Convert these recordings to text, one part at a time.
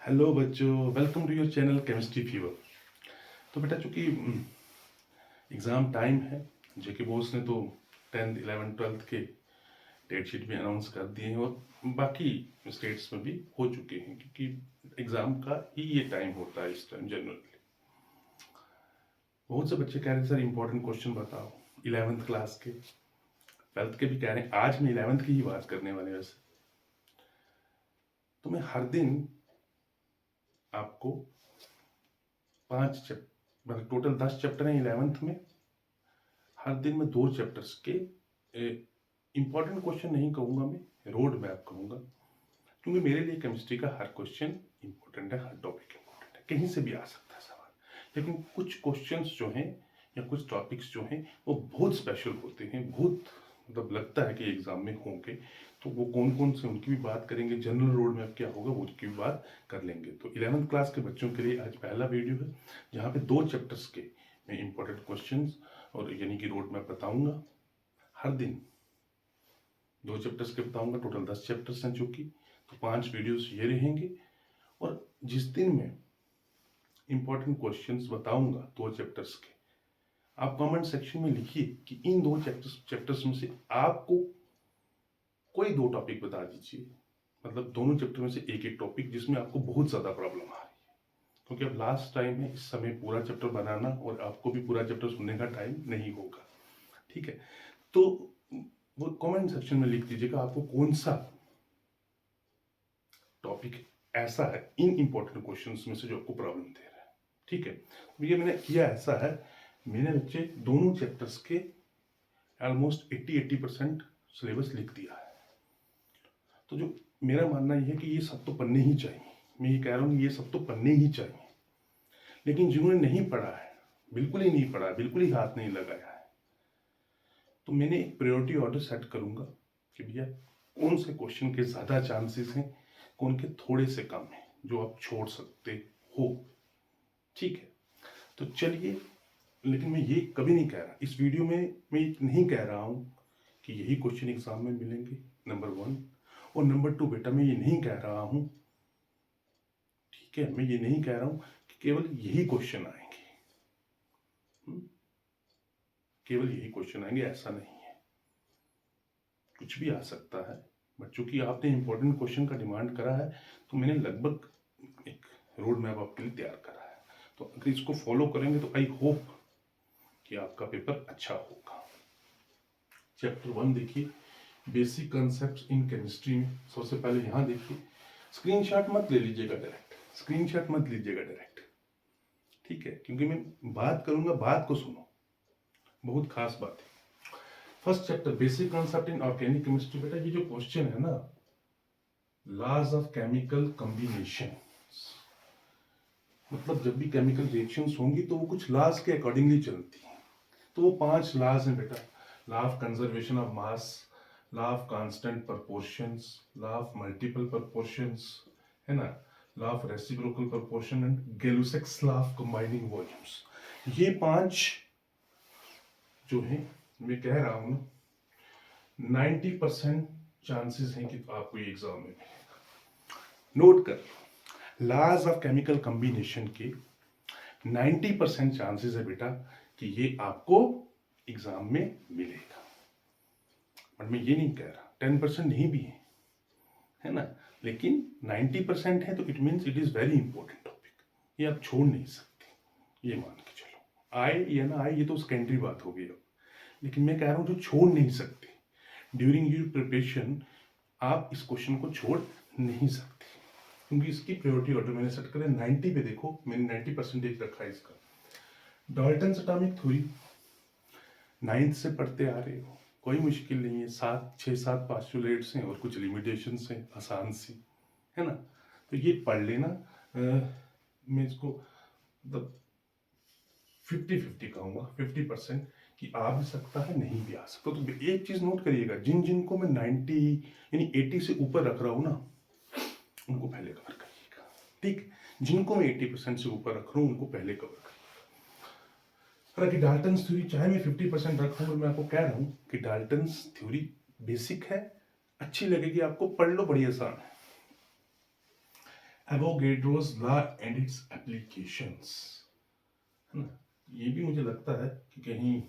Hello बच्चों, welcome to your channel chemistry fever. तो बेटा, चूंकि एग्ज़ाम टाइम है, जेके बोस ने तो 10th 11th 12th के डेट शीट भी अनाउंस कर दिए हैं और बाकी स्टेट्स में भी हो चुके हैं, क्योंकि एग्ज़ाम का ही ये टाइम होता है इस टाइम जनरली। बहुत से बच्चे कह रहे हैं सर इंपॉर्टेंट क्वेश्चन बताओ 11th क्लास के, 12th के भी कह रहे हैं। आज मैं 11th की ही बात करने वाले वैसे। तो मैं हर दिन आपको 5 चैप्टर, मतलब टोटल 10 चैप्टर हैं 11th में। हर दिन मैं 2 चैप्टर्स के इंपॉर्टेंट क्वेश्चन नहीं कहूँगा, मैं रोड मैप कहूँगा, क्योंकि मेरे लिए केमिस्ट्री का हर क्वेश्चन इंपॉर्टेंट है, हर टॉपिक इंपॉर्टेंट है, कहीं से भी आ सकता है सवाल। लेकिन कुछ क्वेश्चंस जो हैं या कुछ टॉपिक्स जो हैं वो बहुत स्पेशल होते हैं, बहुत मतलब लगता है कि एग्जाम में होंगे। तो वो कौन कौन से, उनकी भी बात करेंगे। जनरल रोड मैप क्या होगा वो उसकी भी बात कर लेंगे। तो 11th क्लास के बच्चों के लिए आज पहला वीडियो है, जहाँ पे 2 चैप्टर्स के मैं इंपॉर्टेंट क्वेश्चंस और यानी कि रोड मैप बताऊंगा। हर दिन 2 चैप्टर्स के बताऊंगा, टोटल 10 चैप्टर्स हैं चूंकि, तो 5 वीडियोस ये रहेंगे। और जिस दिन मैं इंपॉर्टेंट क्वेश्चंस बताऊंगा 2 चैप्टर्स के, आप कमेंट सेक्शन में लिखिए कि इन 2 चैप्टर्स में से आपको कोई 2 टॉपिक बता दीजिए, मतलब दोनों चैप्टर में से एक एक टॉपिक जिसमें आपको बहुत ज्यादा प्रॉब्लम आ रही है, क्योंकि अब लास्ट टाइम है, इस समय पूरा चैप्टर बनाना और आपको भी पूरा चैप्टर सुनने का टाइम नहीं होगा। ठीक है, तो वो कमेंट सेक्शन में लिख दीजिएगा आपको कौन सा टॉपिक ऐसा है इन इंपॉर्टेंट क्वेश्चंस में से जो आपको प्रॉब्लम दे रहा है। ठीक है, तो ये मैंने किया ऐसा है, मैंने बच्चे दोनों चैप्टर्स के ऑलमोस्ट 80% सिलेबस लिख दिया है। तो जो मेरा मानना यह है कि ये सब तो पढ़ने ही चाहिए, मैं ये कह रहा हूँ ये सब तो पढ़ने ही चाहिए। लेकिन जिन्होंने नहीं पढ़ा है, बिल्कुल ही नहीं पढ़ा है, बिल्कुल ही हाथ नहीं लगाया है, तो मैंने एक प्रायोरिटी ऑर्डर सेट करूंगा कि भैया कौन से क्वेश्चन के ज्यादा चांसेस हैं, कौन के थोड़े से कम है जो आप छोड़ सकते हो। ठीक है, तो चलिए। लेकिन मैं ये कभी नहीं कह रहा इस वीडियो में, मैं नहीं कह रहा हूं कि यही क्वेश्चन एग्जाम में मिलेंगे, नंबर 1। और नंबर 2 बेटा, मैं ये नहीं कह रहा हूं, ठीक है, मैं ये नहीं कह रहा हूं कि केवल यही क्वेश्चन आएंगे, केवल यही क्वेश्चन आएंगे, ऐसा नहीं है, कुछ भी आ सकता है। बट चूंकि आपने इंपॉर्टेंट क्वेश्चन का डिमांड करा है, तो मैंने लगभग एक रोड मैप आपके लिए तैयार करा है। तो अगर इसको फॉलो करेंगे तो आई होप कि आपका पेपर अच्छा होगा। चैप्टर 1 देखिए, बेसिक कॉन्सेप्ट्स इन केमिस्ट्री में। सबसे पहले यहां देखिए, स्क्रीनशॉट मत ले लीजिएगा डायरेक्ट, स्क्रीनशॉट मत लीजिएगा डायरेक्ट, ठीक है, क्योंकि मैं बात करूंगा, बात को सुनो, बहुत खास बात है। First chapter basic concept in organic chemistry. बेटा ये जो क्वेश्चन है ना, लॉज ऑफ केमिकल कॉम्बिनेशन, मतलब जब भी केमिकल रिएक्शंस होंगी तो वो कुछ लॉज के अकॉर्डिंगली चलती हैं। तो वो 5 लॉज हैं बेटा। Law of conservation of mass, law of constant proportions, law of multiple proportions, है ना, law of reciprocal proportion and Gay Lussac's law of combining volumes. ये 5 जो है, मैं कह रहा हूं 90% चांसेस हैं कि आपको ये एग्जाम में मिलेगा। नोट कर, लॉज ऑफ केमिकल कॉम्बिनेशन के 90% चांसेस है बेटा कि ये आपको एग्जाम में मिलेगा। बट मैं ये नहीं कह रहा 10% नहीं भी है ना, लेकिन 90% है तो it means it is very important topic, ये आप छोड़ नहीं सकते। ये मान के चलो, आए या ना आए ये तो सेकेंडरी बात हो गई अब, लेकिन मैं कह रहा हूं जो छोड़ नहीं सकते ड्यूरिंग योर प्रिपरेशन, आप इस क्वेश्चन को छोड़ नहीं सकते, क्योंकि इसकी प्रायोरिटी ऑर्डर मैंने सेट करा 90 पे। देखो मैंने 90% रखा है इसका। डाल्टन्स एटॉमिक थ्योरी 9th से पढ़ते आ रहे हो, कोई मुश्किल नहीं है, 6-7 पोस्टुलेट्स हैं और कुछ लिमिटेशंस हैं, आसान सी, है ना। तो ये पढ़ लेना। मैं इसको मतलब 50-50 कहूँगा, 50% कि आ भी सकता है, नहीं भी आ सकता। तो एक चीज नोट करिएगा, जिन जिन को मैं 90 यानी 80 से ऊपर रख रहा हूँ ना, उनको पहले कवर करिएगा, ठीक। जिनको मैं 80% से ऊपर रख रहा हूँ उनको पहले कवर करिएगा। हालांकि डाल्टन्स थ्योरी चाहे मैं 50% रखूँ, पर मैं आपको कह रहा हूँ कि डाल्टन्स थ्योरी बेसिक है, अच्छी लगेगी आपको, पढ़ लो, बड़ी आसान है। Avogadro's law and it's applications, है ना। ये भी मुझे लगता है कि कहीं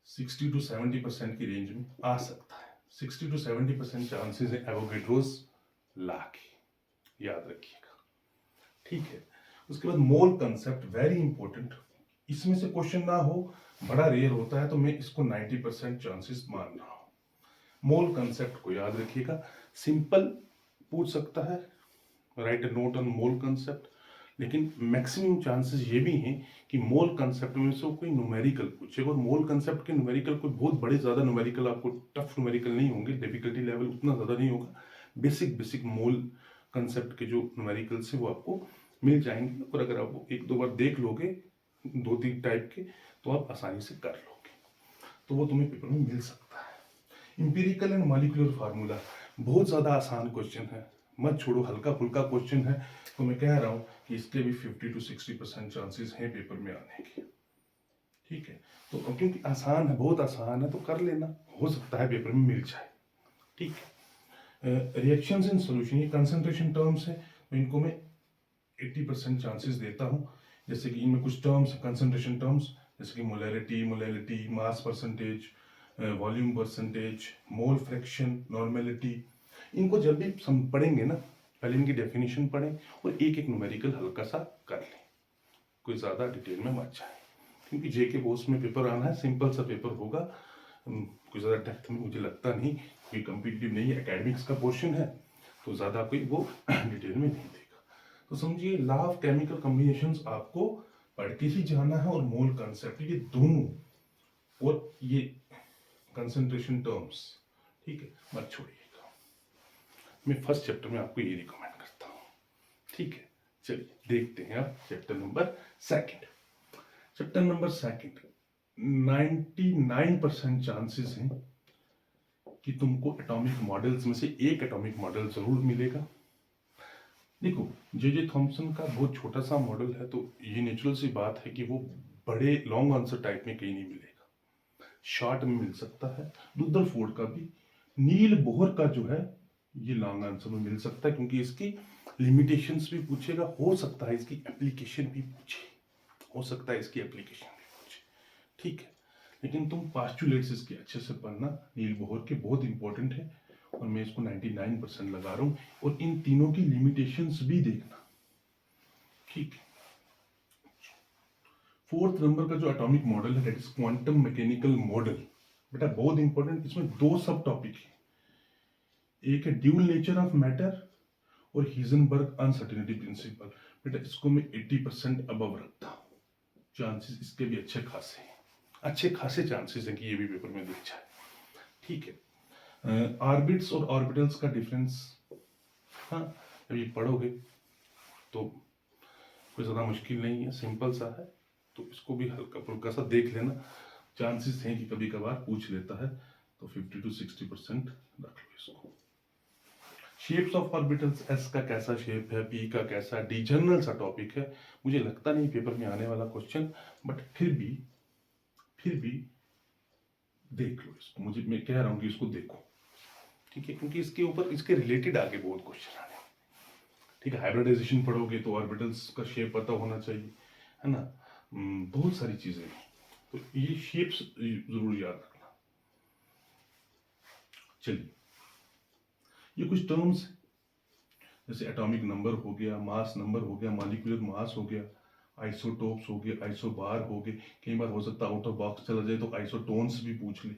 60 to 70% की रेंज में आ सकता है। 60 to 70% चांसेस है एवोगैड्रोस लॉ की, याद रखिएगा, ठीक है। उसके बाद मोल कंसेप्ट, वेरी इंपॉर्टेंट। इसमें से क्वेश्चन ना हो, बड़ा रेयर होता है, तो मैं इसको 90% चांसेस मान रहा हूं। मोल कंसेप्ट को याद रखिएगा, सिंपल पूछ सकता है, right a note on mole concept, लेकिन मैक्सिमम चांसेस ये भी हैं कि मोल कंसेप्ट में से कोई न्यूमेरिकल पूछेगा, और मोल कंसेप्ट के न्यूमेरिकल कोई बहुत बड़े ज़्यादा न्यूमेरिकल, आपको टफ न्यूमेरिकल नहीं होंगे, डिफिकल्टी लेवल उतना ज़्यादा नहीं होगा, बेसिक बेसिक मोल कंसेप्ट के जो न्यूमेरिकल्स है वो आपको मिल जाएंगे, और अगर आप एक दो बार देख लोगे 2-3 टाइप के, तो आप आसानी से कर लोगे, तो वो तुम्हें पेपर में मिल सकता है। इंपेरिकल एंड मॉलिक्यूलर फार्मूला, बहुत ज़्यादा आसान क्वेश्चन है, मत छोड़ो, हल्का फुल्का क्वेश्चन है, तो मैं कह रहा हूँ कि इसके भी 50 to 60% चांसेस हैं पेपर में आने के, ठीक है। तो क्योंकि आसान है, बहुत आसान है, तो कर लेना, हो सकता है पेपर में मिल जाए, ठीक है। रिएक्शंस इन सॉल्यूशन, ये कंसंट्रेशन टर्म्स है, तो इनको मैं 80% चांसेस देता हूँ। जैसे कि इनमें कुछ टर्म्स, कंसंट्रेशन टर्म्स, जैसे कि molality, mass percentage, volume percentage, mole fraction, normality, इनको जब भी पढ़ेंगे ना, पहले इनकी डेफिनेशन पढ़ें और एक एक न्यूमेरिकल हल्का सा कर लें, कोई ज़्यादा डिटेल में मत जाए, क्योंकि जेके बोस में पेपर आना है, सिंपल सा पेपर होगा, कोई ज़्यादा डेप्थ में मुझे लगता नहीं, कोई कम्पिटिटिव नहीं है, एकेडमिक्स का पोर्शन है, तो ज़्यादा कोई वो डिटेल में नहीं देगा। तो समझिए, लॉ ऑफ केमिकल कॉम्बिनेशंस आपको पढ़ के ही जाना है, और मोल कंसेप्ट, ये दोनों, और ये कंसंट्रेशन टर्म्स, ठीक है, मत छोड़िएगा। मैं फर्स्ट चैप्टर में आपको ये रिकमेंड करता हूँ, ठीक है। चलिए देखते हैं अब chapter number second. Chapter number second, 99% chances हैं कि तुमको एटॉमिक मॉडल्स में से एक एटॉमिक मॉडल जरूर मिलेगा। देखो, जे थॉमसन का बहुत छोटा सा मॉडल है, तो ये नेचुरल सी बात है कि वो बड़े लॉन्ग आंसर टाइप में कहीं नहीं मिलेगा, शॉर्ट में मिल सकता है। रुदरफोर्ड का भी, नील बोहर का जो है ये लॉन्ग आंसर में मिल सकता है, क्योंकि इसकी लिमिटेशंस भी पूछेगा, हो सकता है इसकी एप्लीकेशन भी पूछे, हो सकता है इसकी एप्लीकेशन भी पूछे, ठीक है। लेकिन तुम पास्टुलेट्स इसके अच्छे से पढ़ना, नील बोहर के बहुत इंपॉर्टेंट है, और मैं इसको 99% लगा रहा हूँ, और इन तीनों की लिमिटेशंस भी देखना, ठीक है। फोर्थ नंबर का जो एटॉमिक मॉडल है, that is quantum mechanical model, बेटा बहुत इंपॉर्टेंट, इसमें दो सब टॉपिक है, एक है ड्यूल नेचर ऑफ मैटर और हीजनबर्ग अनसर्टेनिटी प्रिंसिपल। बेटा इसको मैं 80% अबव रखता हूँ, चांसेस इसके भी अच्छे खासे हैं, अच्छे खासे चांसेस हैं कि ये भी पेपर में दिख जाए, ठीक है। ऑर्बिट्स और ऑर्बिटल्स का डिफरेंस, हाँ, जब ये पढ़ोगे तो कोई ज़्यादा मुश्किल नहीं है, सिंपल सा है, तो इसको भी हल्का फुल्का सा देख लेना, चांसेस हैं कि कभी कभार पूछ लेता है, तो 50 to 60% रख लो इसको। शेप्स ऑफ ऑर्बिटल्स, एस का कैसा शेप है, पी का कैसा, डी जनरल सा टॉपिक है, मुझे लगता नहीं पेपर में आने वाला क्वेश्चन, बट फिर भी देख लो इसको, मैं कह रहा हूँ कि इसको देखो, ठीक है, क्योंकि इसके ऊपर, इसके रिलेटेड आगे बहुत क्वेश्चन आने, ठीक है। हाइब्रिडाइजेशन पढ़ोगे तो ऑर्बिटल्स का शेप पता होना चाहिए, है ना, बहुत सारी चीजें, तो ये शेप्स जरूर याद रखना। चलिए, ये कुछ टर्म्स, जैसे एटॉमिक नंबर हो गया, मास नंबर हो गया, मॉलिक्यूलर मास हो गया, आइसोटोप्स हो गए, आइसोबार हो गए, कई बार हो सकता है आउट ऑफ बॉक्स चला जाए तो आइसोटोन्स भी पूछ ले,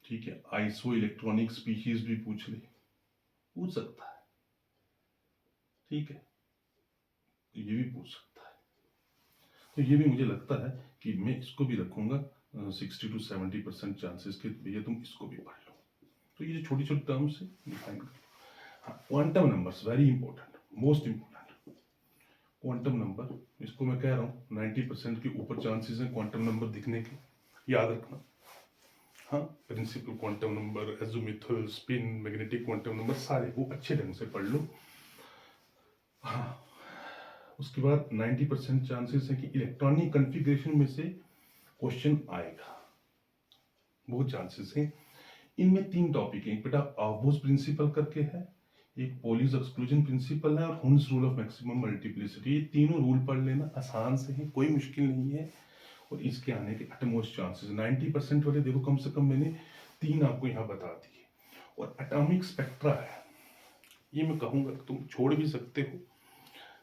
ठीक है, आइसो इलेक्ट्रॉनिक स्पीशीज भी पूछ सकता है, ठीक है, ये भी पूछ सकता है, तो ये भी मुझे लगता है कि मैं इसको भी रखूंगा 60 to 70% चांसेस के, भैया तुम इसको भी पढ़ लो, तो ये जो छोटी छोटी टर्म्स है डिफाइन कर। हाँ, quantum numbers very important, most important, quantum number, इसको मैं कह रहा हूँ 90% के ऊपर चांसेस हैं क्वांटम नंबर दिखने के, याद रखना। हाँ, principal quantum number, azimuthal, spin, magnetic quantum number, सारे वो अच्छे ढंग से पढ़ लो। हाँ, उसके बाद 90% चांसेस है कि इलेक्ट्रॉनिक कॉन्फ़िगरेशन में से क्वेश्चन आएगा, बहुत चांसेस हैं। इनमें 3 टॉपिक हैं, एक बेटा ऑफबोस प्रिंसिपल करके है, एक पॉलीज एक्सक्लूजन प्रिंसिपल है और Hund's rule of maximum multiplicity. ये तीनों रूल पढ़ लेना, आसान से है, कोई मुश्किल नहीं है। और इसके आने के अटमोस्ट चांसेस 90% वाले देखो, कम से कम मैंने 3 आपको यहाँ बता दिए। और एटॉमिक स्पेक्ट्रा है, ये मैं कहूँगा तुम छोड़ भी सकते हो,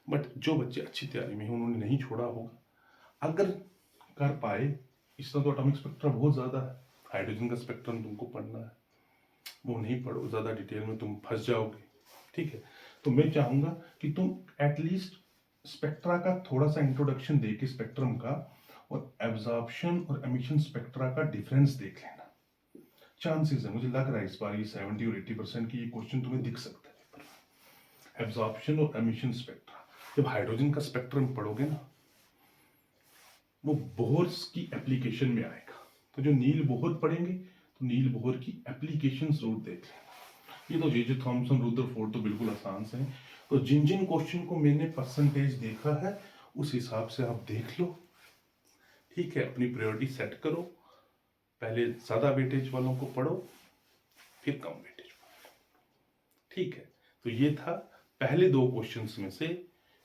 बट जो बच्चे अच्छी तैयारी में हैं उन्होंने नहीं छोड़ा होगा। अगर कर पाए, इसका तो एटॉमिक स्पेक्ट्रा बहुत ज़्यादा है, हाइड्रोजन का स्पेक्ट्रम तुमको पढ़ना है, वो नहीं पढ़ो, ज़्यादा डिटेल में तुम फंस जाओगे, ठीक है। तो मैं चाहूँगा कि तुम एटलीस्ट स्पेक्ट्रा का थोड़ा सा इंट्रोडक्शन दे के स्पेक्ट्रम का, और एब्जॉर्प्शन और एमिशन स्पेक्ट्रा का डिफरेंस देख लेना। चांसेस है, मुझे लग रहा है इस बार ये 70 और 80% की ये क्वेश्चन तुम्हें दिख सकता है। एब्जॉर्प्शन और एमिशन स्पेक्ट्रा, जब हाइड्रोजन का स्पेक्ट्रम पढ़ोगे ना, वो बोहर्स की एप्लीकेशन में आएगा। तो जो नील बोहर पढ़ेंगे तो नील बोहर की एप्लीकेशन जरूर देख लें। ये तो जे थॉमसन, रुदरफोर्ड तो बिल्कुल आसान से हैं। तो जिन जिन क्वेश्चन को मैंने परसेंटेज देखा है उस हिसाब से आप देख लो, ठीक है। अपनी प्रायोरिटी सेट करो, पहले ज़्यादा वेटेज वालों को पढ़ो, फिर कम वेटेज वालों, ठीक है। तो ये था पहले 2 क्वेश्चंस में से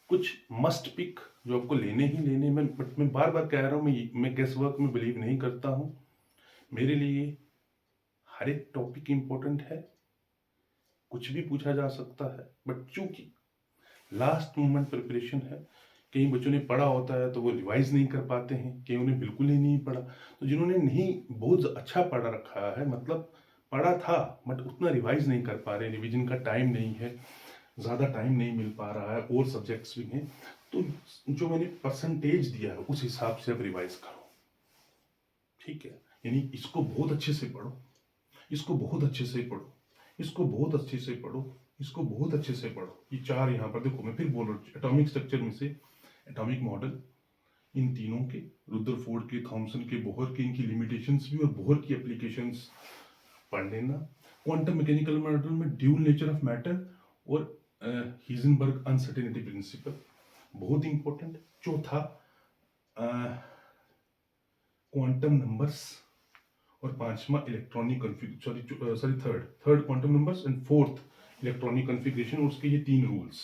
कुछ मस्ट पिक जो आपको लेने ही लेने में, बट मैं बार बार कह रहा हूँ, मैं गेस वर्क में बिलीव नहीं करता हूँ। मेरे लिए हर एक टॉपिक इंपॉर्टेंट है, कुछ भी पूछा जा सकता है, बट चूंकि लास्ट मोमेंट प्रिपरेशन है, कई बच्चों ने पढ़ा होता है तो वो रिवाइज नहीं कर पाते हैं, कई उन्हें बिल्कुल ही नहीं पढ़ा। तो जिन्होंने नहीं बहुत अच्छा पढ़ा रखा है, मतलब पढ़ा था बट उतना रिवाइज नहीं कर पा रहे, रिवीजन का टाइम नहीं है, ज़्यादा टाइम नहीं मिल पा रहा है, और सब्जेक्ट्स भी हैं, तो जो मैंने परसेंटेज दिया है उस हिसाब से अब रिवाइज करो, ठीक है। यानी इसको बहुत अच्छे से पढ़ो, इसको बहुत अच्छे से पढ़ो, इसको बहुत अच्छे से पढ़ो, इसको बहुत अच्छे से पढ़ो। ये 4 यहाँ पर देखो, मैं फिर बोल रहा हूँ, एटॉमिक स्ट्रक्चर में से एटॉमिक मॉडल, इन तीनों के, रुदरफोर्ड के, थॉमसन के, बोहर के, इनकी लिमिटेशंस भी और बोहर की एप्लीकेशंस पढ़ लेना। क्वांटम मैकेनिकल मॉडल में ड्यूल नेचर ऑफ मैटर और हीजनबर्ग अनसर्टेनिटी प्रिंसिपल बहुत इंपॉर्टेंट। चौथा क्वांटम नंबर्स, और 5वां electronic third quantum numbers, and 4th electronic configuration, और उसके ये 3 रूल्स,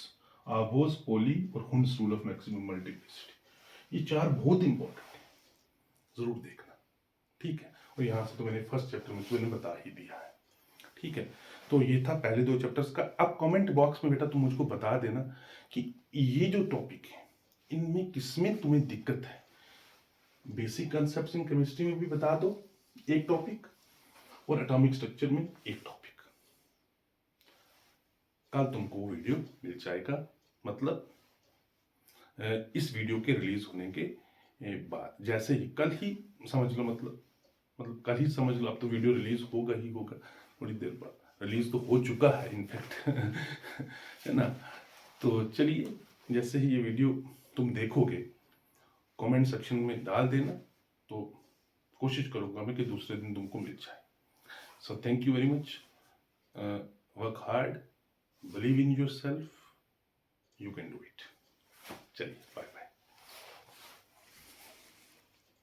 आबोस, पॉली और Hund's rule of maximum multiplicity. ये 4 बहुत इंपॉर्टेंट है, जरूर देखना, ठीक है। और यहाँ से तो मैंने फर्स्ट चैप्टर में मैंने बता ही दिया है, ठीक है। तो ये था पहले 2 चैप्टर्स का। अब कमेंट बॉक्स में बेटा तुम मुझको बता देना कि ये जो टॉपिक है इनमें किसमें तुम्हें दिक्कत है। बेसिक कंसेप्ट्स इन केमिस्ट्री में भी बता दो एक टॉपिक, और एटॉमिक स्ट्रक्चर में एक टॉपिक। कल तुमको वीडियो मिल जाएगा, मतलब इस वीडियो के रिलीज होने के बाद, जैसे ही कल ही समझ लो, मतलब कल ही समझ लो, अब तो वीडियो रिलीज होगा ही होगा थोड़ी देर बाद, रिलीज तो हो चुका है इनफैक्ट है ना। तो चलिए, जैसे ही ये वीडियो तुम देखोगे कमेंट सेक्शन में डाल देना, तो कोशिश करूँगा मैं कि दूसरे दिन तुमको मिल जाए। So thank you very much, work hard, believe in your self, you can do it. चलिए बाय।